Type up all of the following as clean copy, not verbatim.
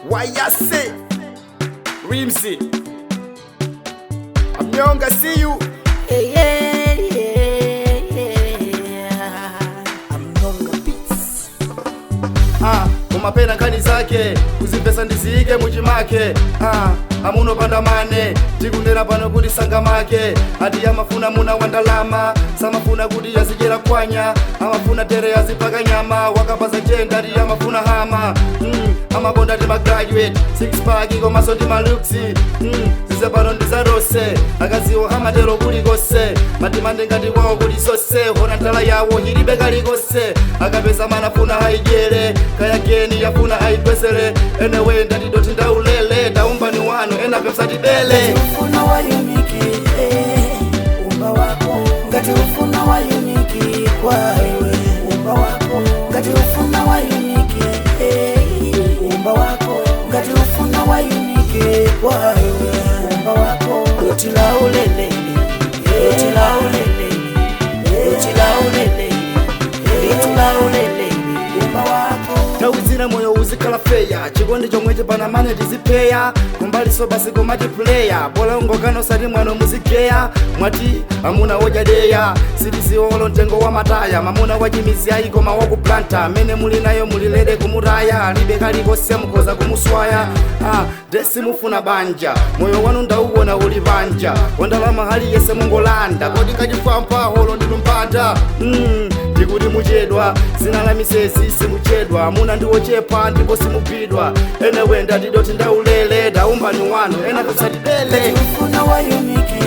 Why ya say Rimsey I'm young, I see you. Yeah, I'm young beats. Kumapena kani zake kuzipesa ndizike mujimake amuno pandamane tikundera pano kuti sangamake ati amafuna muna wandalama samafuna kuti yazijera kwanya amafuna tere yazipaka nyama wakapaza jenda ati amafuna hama amakonda ti magraduate six pack komaso ndi maluksi zize pano ndizarose akaziwo amatero kulikose matimande ngati kwawo kuli sose hona ntala yawo hilibe kalikose akapesa manafuna haijere kayageni yafuna aipesere enewe ndatidoti ndaulele daumbani wano enapesa tibele ufuna wa uniki umba wako ngati ufuna wa uniki kwa iwe umba wako ngati ufuna wa uniki umba wako ngati ufuna wa uniki kwa iwe umba wako utila ulele utila ulele utila ulele utila ulele umba wako tawizira moyo uzikhala feya chikondi chomweche pana mane tizipeya kumbali so basi komati player bola ungokano sati mwano muzigeya mwati amuna wojadeya sitiziolo mtengo wa mataya mamuna wachimizi ayikoma wakuplanta mene muli nayo mulilede kumutaya libe kalikose mukhoza kumuswaya desi mufuna banja moyo wanu ndauwona uli banja wandalama hali yese mungolanda kodi kachifampa holo ndilumpanda ndikuti muchedwa zina la misezi simuchedwa muna ndiwochepa ndipo simupidwa enewe ndatidoti ndaulele daumbani wano enapesatibele ufuna wa uniki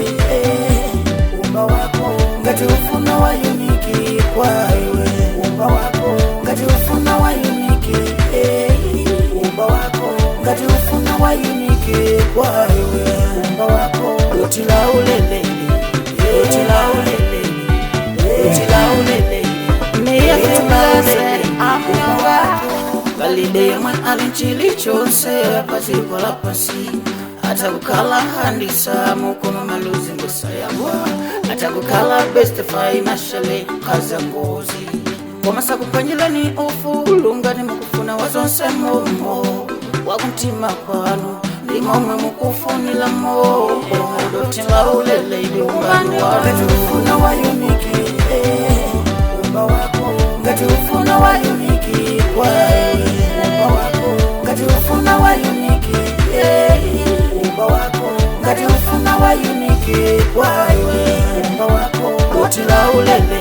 umba wako ngati ufuna wa uniki kwa iwe umba wako ngati ufuna wa uniki umba wako ngati ufuna wa uniki kwa iwe umba wako utila ulele utila ulele utila ulele meya tulase amyonga balide yamwe alinchili chose pasipo la pasi hata kukala handisa mukoma maluzi ngosa yamwa hata kukala best financially kaza ngozi komasa kupanyilani ofu lungani mukufuna wazonse momo wakuntima kwano limomwe mukufunila mo dotila ulele ilumbani wano ngati ufuna wa uniki umba wako ngati ufuna wa uniki kwa umba wako ngati ufuna wa uniki umba wako ngati ufuna wa uniki kwa umba wako utila ulele